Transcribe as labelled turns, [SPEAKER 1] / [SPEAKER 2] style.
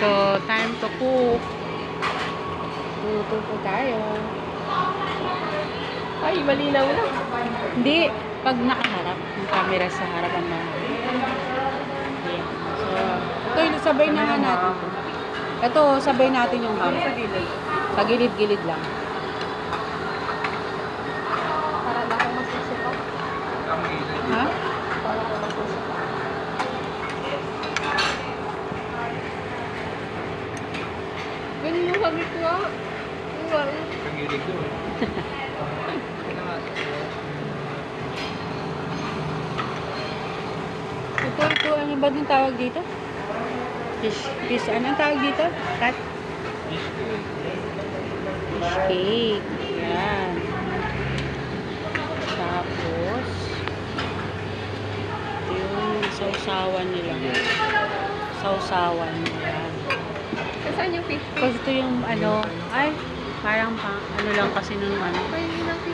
[SPEAKER 1] So, time to cook. Luto po tayo.
[SPEAKER 2] Ay, malinaw na.
[SPEAKER 1] Hindi, pag nakaharap, yung camera sa harap ang mga. Ayan. So, ito, sabay na nga natin. Ito, sabay natin yung ham. Sa gilid-gilid lang.
[SPEAKER 2] Para na akong masusukaw.
[SPEAKER 1] Ha?
[SPEAKER 2] Para akong masusukaw. Ganun yung sabi ko ah. Well,
[SPEAKER 1] Ito, ano ba yung tawag dito? Fish, anong tawag dito? Cat? Fish cake. Yan. Tapos, ito yung sausawan nila. Sausawan nila.
[SPEAKER 2] saan yung fish?
[SPEAKER 1] Kasi ito yung ano, ay, parang ano lang kasi nung ano.
[SPEAKER 2] May ilang fish.